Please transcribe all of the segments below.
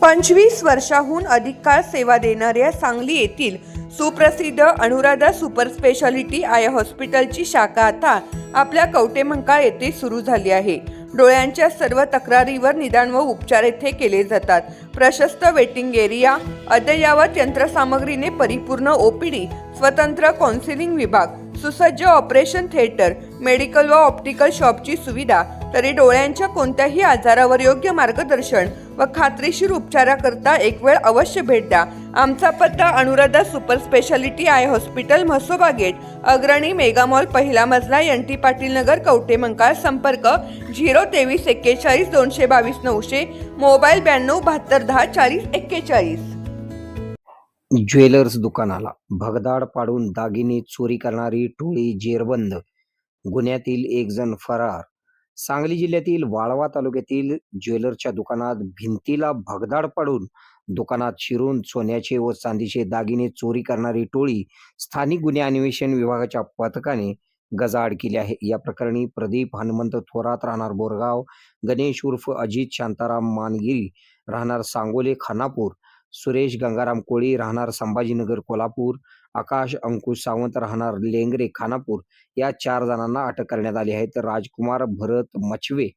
25 वर्षाहून अधिक काळ सेवा देणाऱ्या सांगली येथील सुप्रसिद्ध अनुराधा सुपर स्पेशालिटी आय हॉस्पिटलची शाखा आता आपल्या कवठेमंकाळ येथे सुरू झाली आहे. डोळ्यांच्या सर्व तक्रारीवर निदान व उपचार येथे केले जातात. प्रशस्त वेटिंग एरिया, अद्ययावत यंत्रसामग्रीने परिपूर्ण ओपीडी, स्वतंत्र काउन्सिलिंग विभाग, सुसज्ज ऑपरेशन थिएटर, मेडिकल व ऑप्टिकल शॉपची सुविधा, तरी डोळ्यांच्या कोणत्याही आजारावर योग्य मार्गदर्शन व खात्रीशीर उपचाराकरता एक वेळ अवश्य भेट द्या. आमचा पत्ता Anuradha super speciality eye hospital, Mhasoba gate, Agrani mega mall, पहिला मजला, NT पाटील नगर, कवठेमंकाळ. संपर्क 023 41 222 900, मोबाईल 92 72 10 40 41. ज्वेलर्स दुकानाला भगदाड पाडून दागिने चोरी करणारी टोळी जेरबंद. गुन्ह्यातील एक जण फरार. सांगली जिल्ह्यातील वाळवा तालुक्यातील ज्वेलर्सच्या दुकानात भिंतीला भगदाड पाडून दुकानात शिरून सोन्याचे व चांदीचे दागिने चोरी करणारी टोळी स्थानिक गुन्हे अन्वेषण विभागाच्या पथकाने गजाआड केली आहे. या प्रकरणी प्रदीप हनुमंत थोरात राहणार बोरगाव, गणेश उर्फ अजित शांताराम मानगिरी राहणार सांगोले खानापूर, सुरेश गंगाराम कोळी राहणार संभाजीनगर कोल्हापूर, आकाश अंकुश सावंत राहणार लेंगरे खानापूर या 4 जणांना अटक करण्यात आली आहे. तर राजकुमार भरत मचवे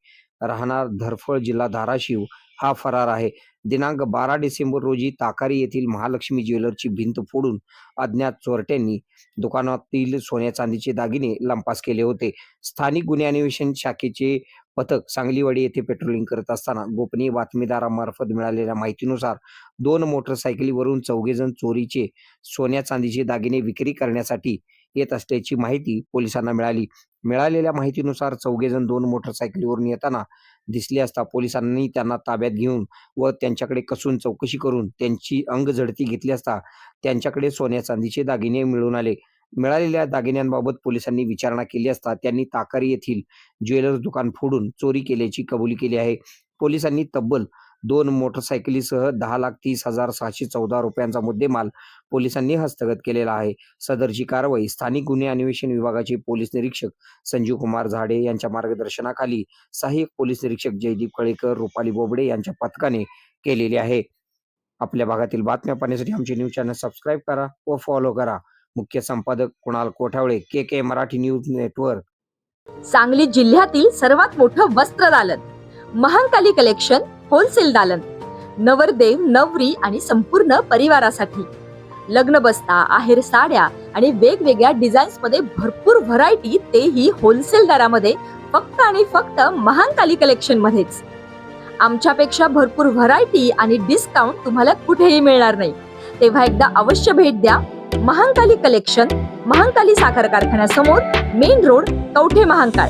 राहणार धरफळ जिल्हा धाराशिव हा फरार आहे. दिनांक 12 डिसेंबर रोजी ताकारी येथील महालक्ष्मी ज्वेलरची भिंत फोडून अज्ञात चोरट्यांनी दुकानातील सोन्या चांदीचे दागिने लंपास केले होते. स्थानिक गुन्हे अन्वेषण शाखेचे पथक सांगलीवाडी येथे पेट्रोलिंग करत असताना गोपनीय बातमीदारामार्फत मिळालेल्या माहितीनुसार 2 मोटरसायकलीवरून 4 जण चोरीचे सोन्या चांदीचे दागिने विक्री करण्यासाठी येत असल्याची माहिती पोलिसांना मिळाली. मिळालेल्या माहितीनुसार 4 जण 2 मोटरसायकलीवरून येताना दिसले असता पोलिसांनी त्यांना ताब्यात घेऊन व त्यांच्याकडे कसून चौकशी करून त्यांची अंगझडती घेतली असता त्यांच्याकडे सोन्या चांदीचे दागिने मिळून आले. मिळालेल्या दागिन्यांबाबत पोलिसांनी विचारणा केली असता त्यांनी ताकारी येथील ज्वेलर्स दुकान फोडून चोरी केल्याची कबुली केली आहे. पोलिसांनी तब्बल 2 मोटरसायकलीसह 10,30,614 रुपयांचा मुद्देमाल पोलिसांनी हस्तगत केलेला आहे. सदरची कारवाई स्थानिक गुन्हे अन्वेषण विभागाचे पोलीस निरीक्षक संजीव कुमार झाडे यांच्या मार्गदर्शनाखाली सहाय्यक पोलीस निरीक्षक जयदीप कळेकर, रुपाली बोबडे यांच्या पथकाने केलेली आहे. आपल्या भागातील बातम्या पाहण्यासाठी आमचे न्यूज चॅनल सबस्क्राईब करा व फॉलो करा. मुख्य संपादक Kunal Kothawale, KK Marathi news network. Sangli जिल्ह्यातील सर्वात मोठं वस्त्र दालन, महाकाली कलेक्शन होलसेल दालन. नवरदेव, नवरी आणि संपूर्ण परिवारासाठी लग्न बस्ता, आहेर साड्या आणि वेगवेगळ्या डिझाईन्स मध्ये भरपूर व्हरायटी, तेही होलसेल दरामध्ये, फक्त आणि फक्त महाकाली कलेक्शन मध्येच. आमच्यापेक्षा भरपूर व्हरायटी आणि डिस्काउंट तुम्हाला कुठेही मिळणार नाही. तेव्हा एकदा अवश्य भेट द्या. महाकाली कलेक्शन, महाकाली साखर कारखान्यासमोर, मेन रोड, कवठे महाकाळ.